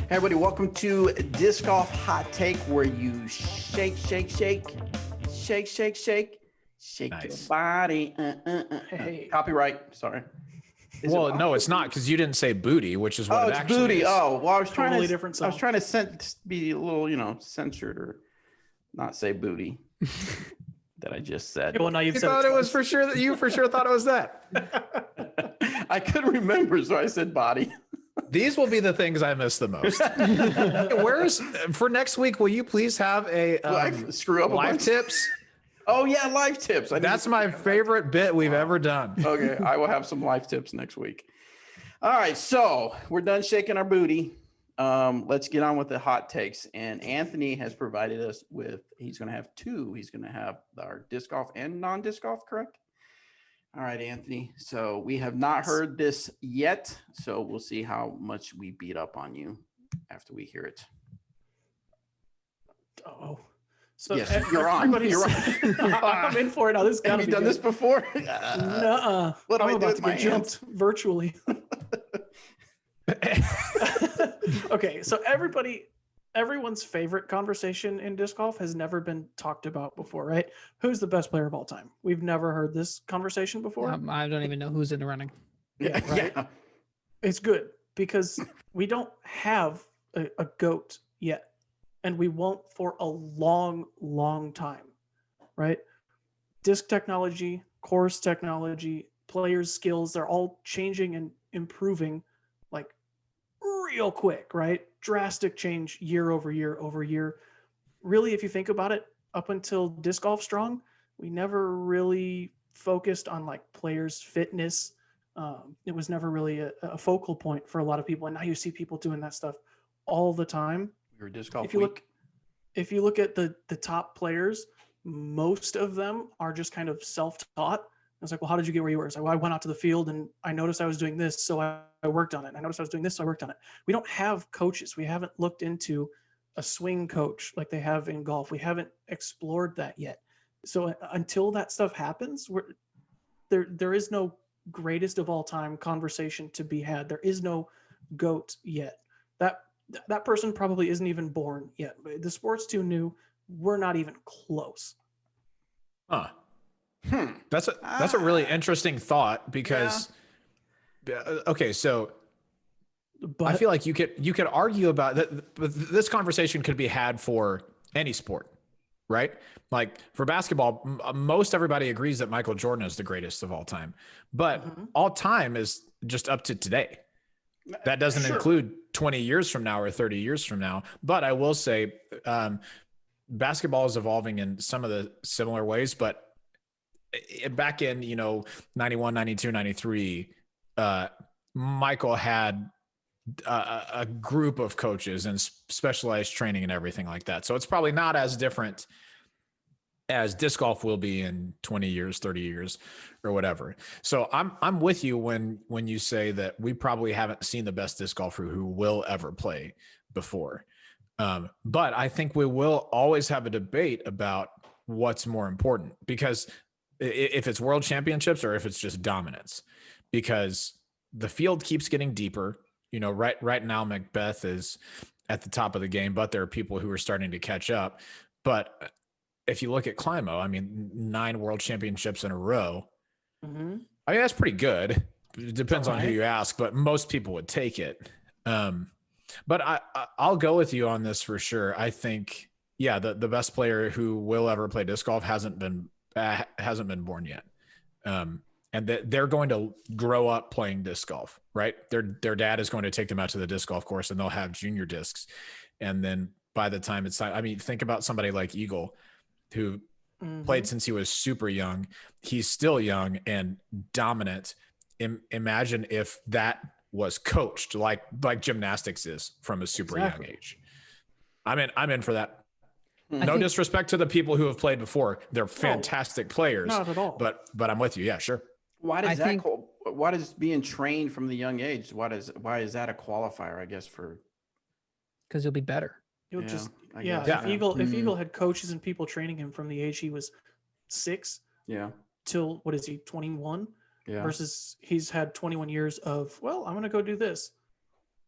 Hey everybody, welcome to Disc Golf Hot Take, where you shake, shake, shake, shake, shake, shake, shake Nice. your body. Hey. Copyright. Sorry. Well, no, it's not, because you didn't say booty, which is what Oh, it it's actually booty. is. Oh, well, I was trying Totally to different I was song. trying to be a little, censored or not say booty that I just said. Well, now you've You said thought it it was twice. for sure that you for sure thought it was that. I couldn't remember, so I said body. These will be the things I miss the most. Where's for next week? Will you please have a Life screw up a live bunch? tips? Oh yeah, life tips. That's my favorite bit we've ever done. Okay, I will have some life tips next week. All right, so we're done shaking our booty. Let's get on with the hot takes. And Anthony has provided us with, he's going to have two. He's going to have our disc golf and non-disc golf, correct? All right, Anthony. So we have not heard this yet. So we'll see how much we beat up on you after we hear it. Oh. So Yes, you're on. You're on. I'm in for it now. This Have you done this before? Nuh-uh. What do I'm I do about with to my get jumped virtually. Okay, so everyone's favorite conversation in disc golf has never been talked about before, right? Who's the best player of all time? We've never heard this conversation before. I don't even know who's in the running. Yeah, right. yeah. It's good because we don't have a GOAT yet, and we won't for a long, long time, right? Disc technology, course technology, players' skills, they're all changing and improving like real quick, right? Drastic change year over year over year. Really, if you think about it, up until Disc Golf Strong, we never really focused on like players' fitness. It was never really a focal point for a lot of people. And now you see people doing that stuff all the time. You're a disc golf If you look at the top players, most of them are just kind of self-taught. It's like, well, how did you get where you were? It's like, well, I went out to the field and I noticed I was doing this, so I worked on it. I noticed I was doing this, so I worked on it. We don't have coaches. We haven't looked into a swing coach like they have in golf. We haven't explored that yet. So until that stuff happens, there is no greatest of all time conversation to be had. There is no GOAT yet. That person probably isn't even born yet. The sport's too new. We're not even close. Huh. That's a really interesting thought because okay, so But I feel like you could argue about that. But this conversation could be had for any sport, right? Like for basketball, most everybody agrees that Michael Jordan is the greatest of all time, but all time is just up to today. That doesn't include 20 years from now or 30 years from now. But I will say basketball is evolving in some of the similar ways, but back in, 91, 92, 93, Michael had a group of coaches and specialized training and everything like that. So it's probably not as different as disc golf will be in 20 years, 30 years or whatever. So I'm with you when you say that we probably haven't seen the best disc golfer who will ever play before. But I think we will always have a debate about what's more important, because if it's world championships or if it's just dominance, because the field keeps getting deeper. Right now Macbeth is at the top of the game, but there are people who are starting to catch up. But if you look at Climo, 9 world championships in a row. Mhm. That's pretty good. It depends on who you ask, but most people would take it. But I'll go with you on this for sure. I think, the best player who will ever play disc golf hasn't been born yet. And they're going to grow up playing disc golf, right? Their dad is going to take them out to the disc golf course and they'll have junior discs. And then by the time it's time, think about somebody like Eagle, who played since he was super young. He's still young and dominant. Imagine if that was coached like gymnastics is from a super young age. I'm in for that. No disrespect to the people who have played before. They're fantastic players. Not at all. But I'm with you. Yeah, sure. Why does being trained from the young age? Why is that a qualifier? I guess for Because you'll be better. You'll Yeah, just I yeah. guess. If Eagle had coaches and people training him from the age he was 6 yeah, till what is he 21 yeah. versus he's had 21 years of, well, I'm gonna go do this.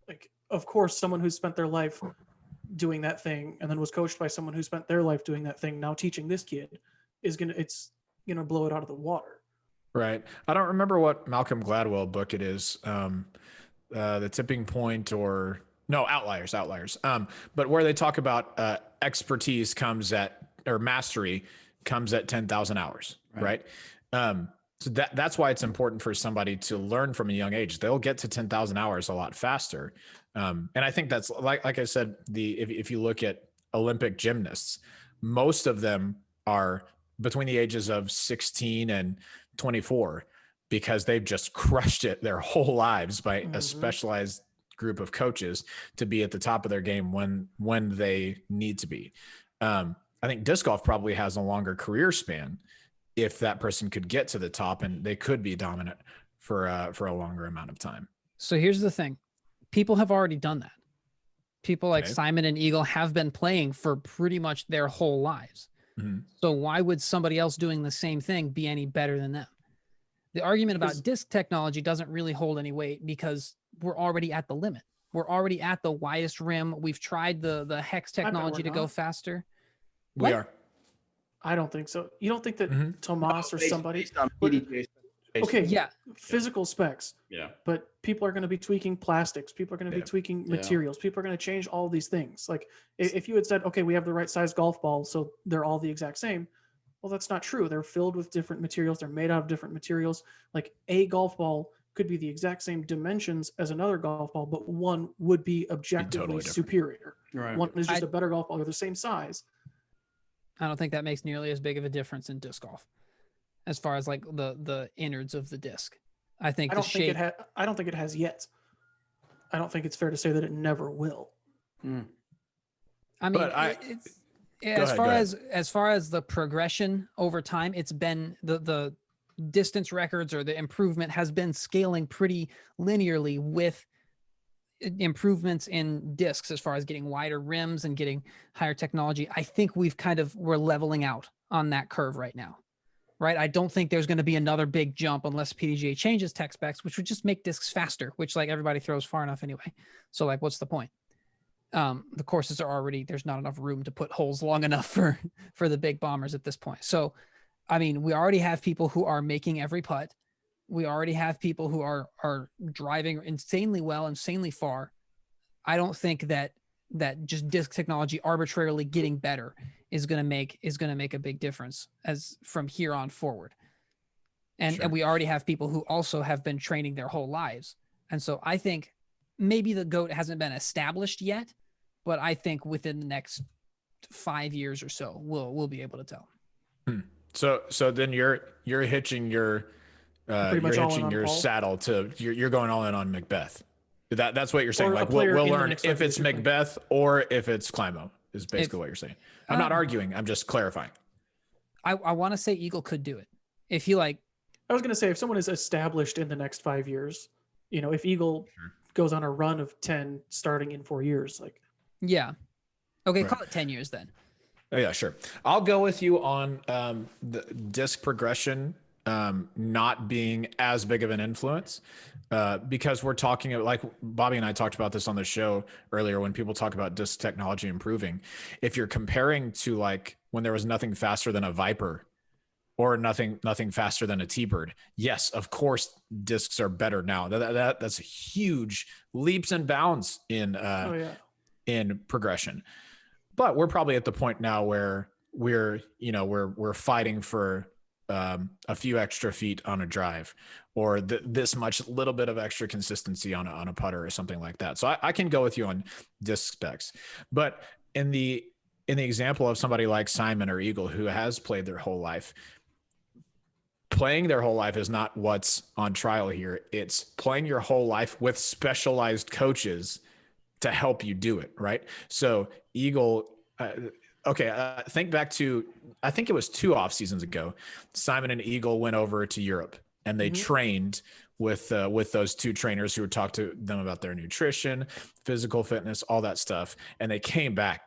Like of course, someone who spent their life doing that thing and then was coached by someone who spent their life doing that thing now teaching this kid it's gonna blow it out of the water. Right. I don't remember what Malcolm Gladwell book it is. The Tipping Point or no, Outliers. But where they talk about expertise comes at, or mastery comes at 10,000 hours. Right. So that's why it's important for somebody to learn from a young age. They'll get to 10,000 hours a lot faster. And I think that's like I said, if you look at Olympic gymnasts, most of them are between the ages of 16 and 24 because they've just crushed it their whole lives by a specialized group of coaches to be at the top of their game when they need to be. I think disc golf probably has a longer career span if that person could get to the top and they could be dominant for a longer amount of time. So here's the thing. People have already done that. People like Simon and Eagle have been playing for pretty much their whole lives. Mm-hmm. So why would somebody else doing the same thing be any better than them? The argument about disc technology doesn't really hold any weight because we're already at the limit. We're already at the widest rim. We've tried the hex technology to go faster. We are. I don't think so. You don't think that Tomas or somebody based on PDJ okay, Yeah. physical specs, Yeah. but people are going to be tweaking plastics. People are going to be tweaking materials. People are going to change all these things. Like if you had said, okay, we have the right size golf ball, so they're all the exact same. Well, that's not true. They're filled with different materials. They're made out of different materials. Like a golf ball could be the exact same dimensions as another golf ball, but one would be objectively totally different. superior. Right. One is just a better golf ball. They're the same size. I don't think that makes nearly as big of a difference in disc golf as far as like the innards of the disc. I think I the don't think shape. I don't think it has yet. I don't think it's fair to say that it never will. I mean, But it's Go ahead. as far as the progression over time, it's been the distance records or the improvement has been scaling pretty linearly with improvements in discs as far as getting wider rims and getting higher technology. I think we're leveling out on that curve right now. Right. I don't think there's going to be another big jump unless PDGA changes tech specs, which would just make discs faster, which like everybody throws far enough anyway. So like, what's the point? The courses are already, there's not enough room to put holes long enough for the big bombers at this point. So, I mean, we already have people who are making every putt. We already have people who are driving insanely well, insanely far. I don't think that just disc technology arbitrarily getting better is going to make a big difference as from here on forward. And we already have people who also have been training their whole lives. And so I think maybe the GOAT hasn't been established yet, but I think within the next 5 years or so, we'll be able to tell. So then you're hitching your saddle to you're going all in on Macbeth. That's what you're saying. Or like a player we'll in the learn next if it's championship. Macbeth or if it's Climo is basically what you're saying. I'm not arguing. I'm just clarifying. I want to say Eagle could do it if he like. I was going to say, if someone is established in the next 5 years, if Eagle goes on a run of 10 starting in 4 years, like. Yeah. Okay. Right. Call it 10 years then. Oh, yeah, sure. I'll go with you on the disc progression not being as big of an influence because we're talking about, like Bobby and I talked about this on the show earlier when people talk about disc technology improving. If you're comparing to like when there was nothing faster than a Viper or nothing faster than a T-Bird, yes, of course, discs are better now. That's huge leaps and bounds in progression. But we're probably at the point now where we're fighting for a few extra feet on a drive or this much little bit of extra consistency on a putter or something like that. So I can go with you on disc specs, but in the example of somebody like Simon or Eagle, who has played their whole life, playing their whole life is not what's on trial here. It's playing your whole life with specialized coaches to help you do it. Right. So Eagle, think back to, I think it was 2 off seasons ago, Simon and Eagle went over to Europe and they trained with those 2 trainers who would talk to them about their nutrition, physical fitness, all that stuff. And they came back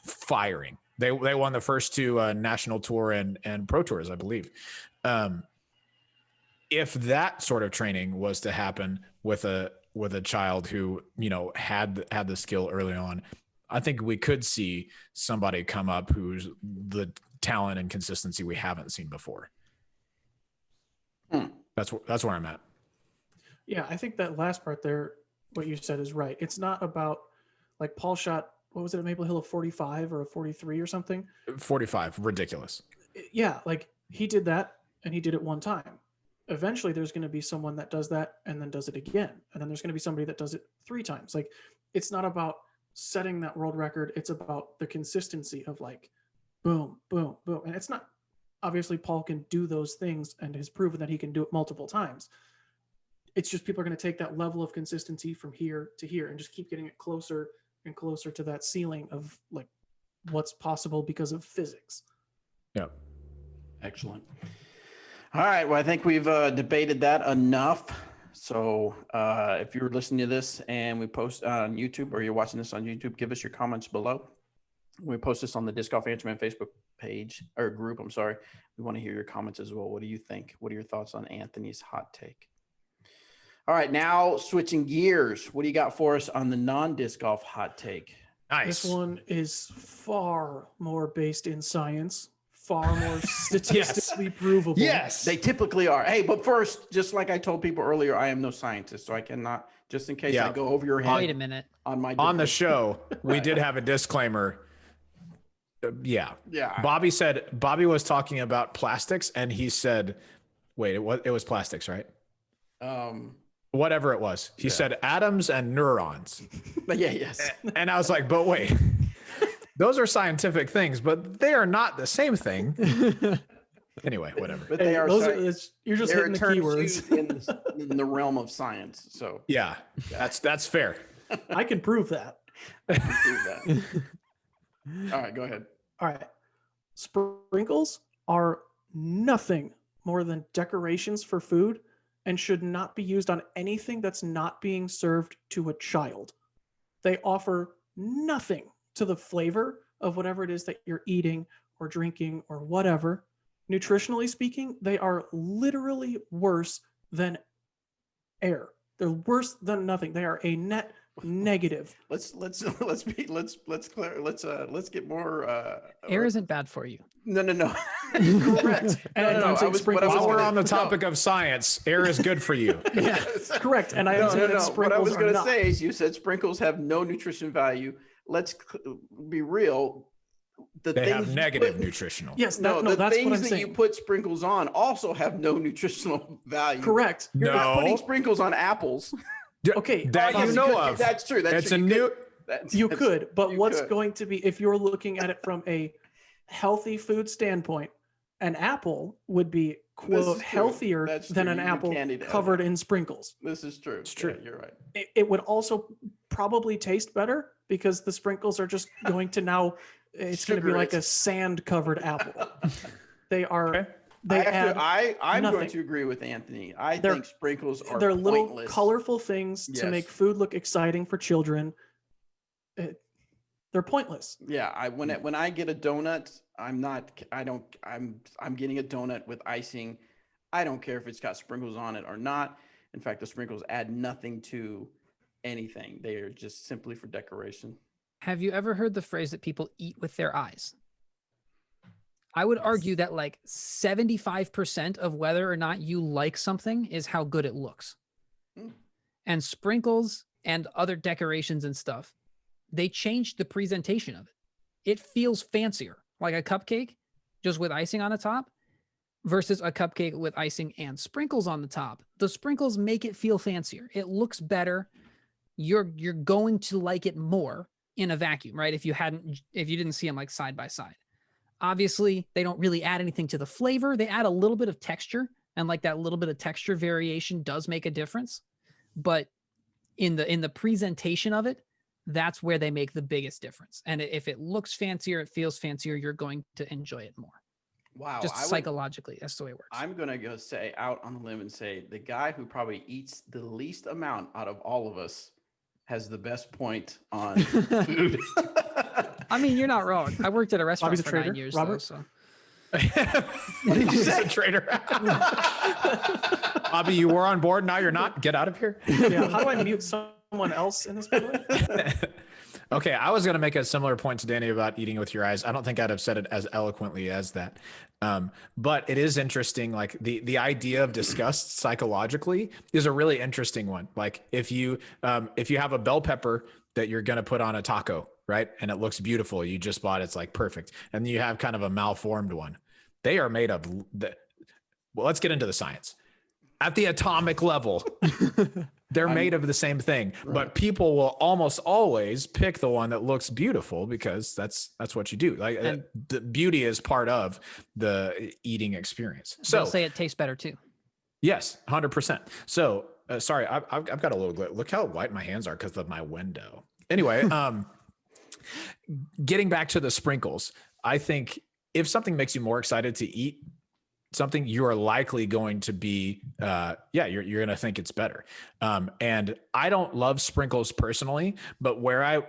firing. They won the first 2 national tour and pro tours, I believe. If that sort of training was to happen with a with a child who, you know, had the skill early on, I think we could see somebody come up who's the talent and consistency we haven't seen before. That's where I'm at. Yeah, I think that last part there, what you said is right. It's not about like Paul shot, what was it, at Maple Hill, a 45 or a 43 or something? 45, ridiculous. Yeah, like he did that and he did it one time. Eventually there's going to be someone that does that and then does it again. And then there's going to be somebody that does it 3 times. Like it's not about setting that world record. It's about the consistency of like, boom, boom, boom. And it's not, obviously Paul can do those things and has proven that he can do it multiple times. It's just people are going to take that level of consistency from here to here and just keep getting it closer and closer to that ceiling of like what's possible because of physics. Yeah. Excellent. All right. Well, I think we've debated that enough. So if you're listening to this and we post on YouTube or you're watching this on YouTube, give us your comments below. We post this on the Disc Golf Answer Man Facebook page or group. I'm sorry. We want to hear your comments as well. What do you think? What are your thoughts on Anthony's hot take? All right. Now switching gears. What do you got for us on the non-disc golf hot take? Nice. This one is far more based in science, far more statistically provable. Yes. They typically are. Hey, but first, just like I told people earlier, I am no scientist, so I cannot, just in case I go over your head Wait a minute. on my On the debate. show, we did have a disclaimer. Yeah. Yeah. Bobby was talking about plastics and he said, wait, it was plastics, right? Whatever it was. He said atoms and neurons. But yeah, yes. And I was like, but wait, those are scientific things, but they are not the same thing. Anyway, whatever. But Hey, they are. you're just hitting the terms keywords. used in the realm of science. So Yeah, that's fair. I can prove that. I can prove that. All right, go ahead. All right. Sprinkles are nothing more than decorations for food and should not be used on anything that's not being served to a child. They offer nothing to the flavor of whatever it is that you're eating or drinking or whatever. Nutritionally speaking, they are literally worse than air. They're worse than nothing. They are a net negative. Let's get more. Air isn't bad for you. No. Correct. No, And I'm saying what I sprinkles was While we're gonna- on the topic of science, air is good for you. correct. And I am saying that What I sprinkles was are going to not. say is you said sprinkles have no nutrition value. Let's be real. The They have things you negative put- nutritional. Yes, No, no, the that's what things I'm that saying. you put sprinkles on also have no nutritional value. Correct. You're not putting No, sprinkles on apples. Okay, that Oh, you yes, know could. of. That's true. That's It's true. a You new. could. You That's- could, but you what's could. going to be, if you're looking at it from a healthy food standpoint, an apple would be, This is quote, true. healthier That's than true. an You apple candied it. covered in sprinkles. This is true. It's true. you're right. It would also probably taste better because the sprinkles are just going to now, it's going to be Sugar like it. a sand covered apple. They are, Okay. they add, I'm going nothing. to agree with Anthony. I They're- think sprinkles are they're little pointless. colorful things to Yes. make food look exciting for children. They're pointless. Yeah, when I get a donut, I'm getting a donut with icing. I don't care if it's got sprinkles on it or not. In fact, the sprinkles add nothing to anything. They are just simply for decoration. Have you ever heard the phrase that people eat with their eyes? I would argue that like 75% of whether or not you like something is how good it looks. Hmm. And sprinkles and other decorations and stuff, they changed the presentation of it. It feels fancier, like a cupcake just with icing on the top versus a cupcake with icing and sprinkles on the top. The sprinkles make it feel fancier. It looks better. You're going to like it more in a vacuum, right? If you didn't see them like side by side. Obviously, they don't really add anything to the flavor. They add a little bit of texture, and like that little bit of texture variation does make a difference. But in the presentation of it, that's where they make the biggest difference. And if it looks fancier, it feels fancier, you're going to enjoy it more. Wow. Just I would- psychologically, that's the way it works. I'm going to go say out on a limb and say the guy who probably eats the least amount out of all of us has the best point on food. I mean, you're not wrong. I worked at a restaurant Bobby's a for trader. 9 years, Robert? though, so What did you say, traitor? Bobby, you were on board. Now you're not. Get out of here. Yeah. How do I mute someone else in this? By the way? Okay, I was going to make a similar point to Danny about eating with your eyes. I don't think I'd have said it as eloquently as that. But it is interesting. Like the idea of disgust psychologically is a really interesting one. Like if you have a bell pepper that you're going to put on a taco, right? And it looks beautiful. You just bought it's like perfect. And you have kind of a malformed one. They are made of well, let's get into the science. At the atomic level, they're made of the same thing, but people will almost always pick the one that looks beautiful because that's what you do. Like the beauty is part of the eating experience. So They'll say it tastes better too. yes, 100%. So sorry, I've got a little look how white my hands are because of my window. Anyway, getting back to the sprinkles, I think if something makes you more excited to eat something, you are likely going to be, you're going to think it's better. And I don't love sprinkles personally, but where I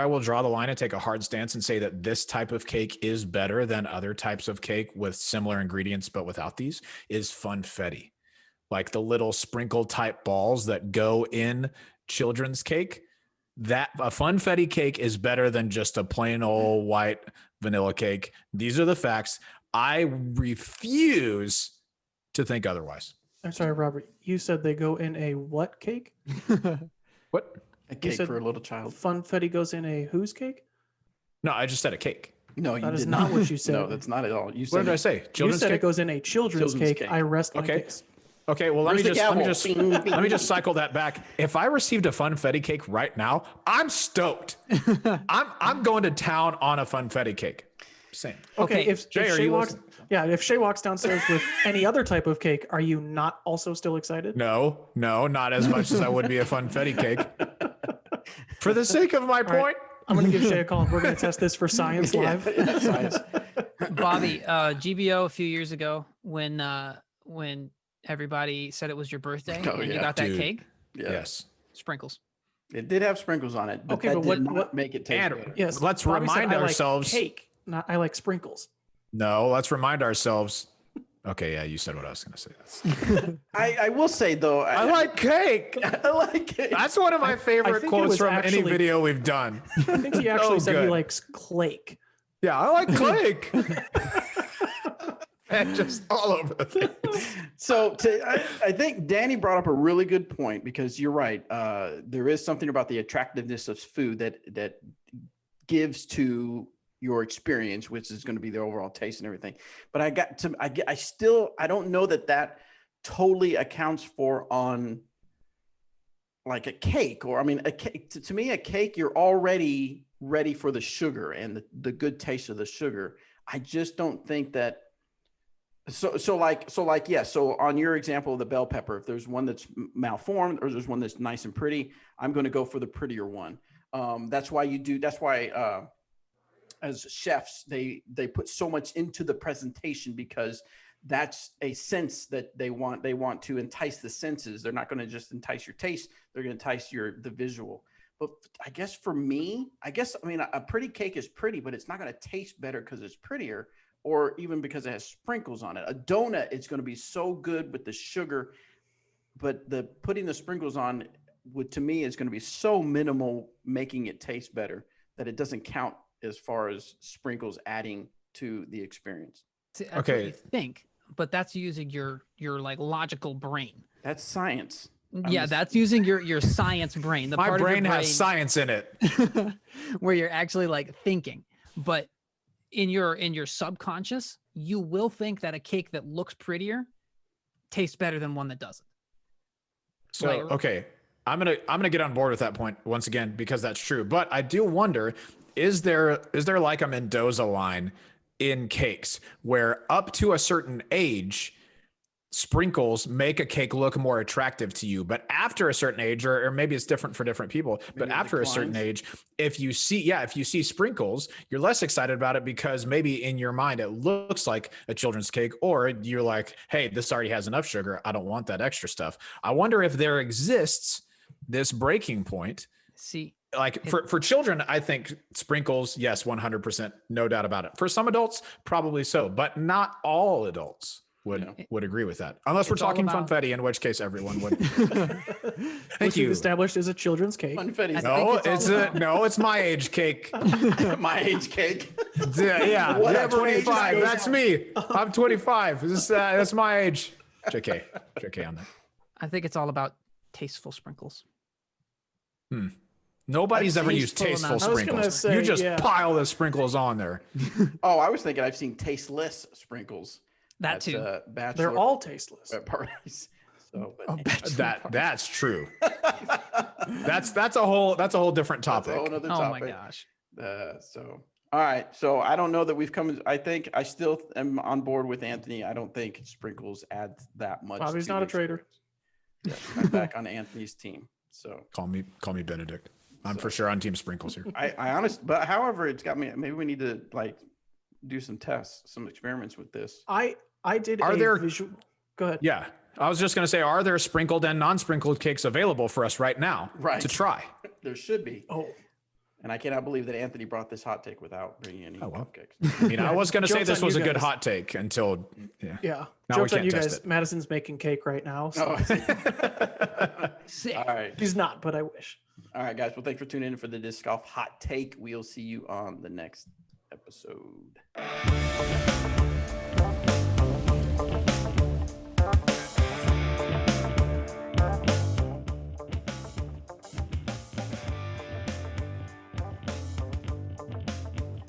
will draw the line and take a hard stance and say that this type of cake is better than other types of cake with similar ingredients, but without these, is funfetti. Like the little sprinkle type balls that go in children's cake. That a funfetti cake is better than just a plain old white vanilla cake. These are the facts. I refuse to think otherwise. I'm sorry, Robert. You said they go in a what cake? What? A cake said- for a little child. Funfetti goes in a whose cake? No, I just said a cake. No, you That is did not what you said. No, that's not at all. You What said did I say? You Children's said it cake? goes in a children's Children's cake. cake. I rest my Okay. case. Okay, well let me Where's the just gavel? Bing, bing, let me just bing. cycle that back. If I received a funfetti cake right now, I'm stoked. I'm going to town on a funfetti cake. Same. Okay, Okay, if Jay, are Shay you walks, listening? yeah, if Shay walks downstairs with any other type of cake, are you not also still excited? No, not as much as I would be a funfetti cake. For the sake of my right. point, I'm going to give Shay a call. We're going to test this for science live. Yeah, science. Bobby, GBO a few years ago when everybody said it was your birthday Oh, and you yeah. got that Dude. cake, Yeah. yes. sprinkles. It did have sprinkles on it, but Okay, that but did what- not what- make it taste And better. Yes. Let's Bobby said, remind "I like ourselves. cake. Not I like sprinkles. No, let's remind ourselves. Okay, yeah, you said what I was going to say. I will say though, I like cake. I like it. That's one of my favorite think it quotes was from any actually- video we've done. I think he actually said he good. likes clake. Yeah, I like cake. And just all over the thing. So I think Danny brought up a really good point because you're right. There is something about the attractiveness of food that gives to your experience, which is going to be the overall taste and everything. But I don't know that totally accounts for on like a cake, or I mean, a cake. To me, a cake, you're already ready for the sugar and the good taste of the sugar. I just don't think that. So on your example of the bell pepper, if there's one that's malformed or there's one that's nice and pretty, I'm going to go for the prettier one. That's why as chefs, they put so much into the presentation because that's a sense that they want to entice the senses. They're not going to just entice your taste. They're going to entice the visual. But I guess for me, a pretty cake is pretty, but it's not going to taste better because it's prettier, or even because it has sprinkles on it. A donut is going to be so good with the sugar, but putting the sprinkles on to me is going to be so minimal, making it taste better, that it doesn't count as far as sprinkles adding to the experience. See, that's what Okay. you think, but that's using your like logical brain. That's science. Yeah, just- that's using your science brain. The My part of your brain has science in it. where you're actually like thinking. But in your subconscious, you will think that a cake that looks prettier tastes better than one that doesn't. So Like- okay, I'm gonna get on board with that point once again because that's true. But I do wonder, is there like a Mendoza line in cakes where up to a certain age, sprinkles make a cake look more attractive to you, but after a certain age, or maybe it's different for different people, but Maybe it after a certain declines. age, if you see sprinkles, you're less excited about it because maybe in your mind it looks like a children's cake, or you're like, hey, this already has enough sugar, I don't want that extra stuff. I wonder if there exists this breaking point See, like for children, I think sprinkles, yes, 100%, no doubt about it. For some adults, probably so, but not all adults would agree with that, unless we're It's all talking about- funfetti, in which case everyone would. Which we've you. established is a children's cake. Funfetti's I think No, it's all no, it's my age cake. my age cake. Yeah, Whatever age 25. goes That's on. me. I'm 25. That's my age. JK on that. I think it's all about tasteful sprinkles. Nobody's ever used Tasteful tasteful amount. I was gonna sprinkles. say, You just yeah. pile the sprinkles on there. Oh, I was thinking I've seen tasteless sprinkles. That at, too. bachelor They're all tasteless. parties. So, but That's true. That's a whole different that's a topic. whole other Oh my topic. gosh. So, all right. So I don't know that we've come. I think I still am on board with Anthony. I don't think sprinkles add that much. Bobby's to not the a traitor. experience. Yeah, I'm back on Anthony's team. So Call me Benedict. I'm for sure on Team Sprinkles here. I honest, but however, it's got me. Maybe we need to like do some tests, some experiments with this. I did Are a there- visual. Go ahead. Yeah. I was just going to say, are there sprinkled and non-sprinkled cakes available for us right now Right. to try? There should be. Oh, And I cannot believe that Anthony brought this hot take without bringing any Oh, well. cupcakes. I mean, I was going to say Joke's this on was you a good guys. hot take until, yeah. yeah. Now we Jokes on can't you test guys. it. Madison's making cake right now. So Oh, I see. Sick. All right. he's not, but I wish. All right, guys. Well, thanks for tuning in for the Disc Golf Hot Take. We'll see you on the next episode.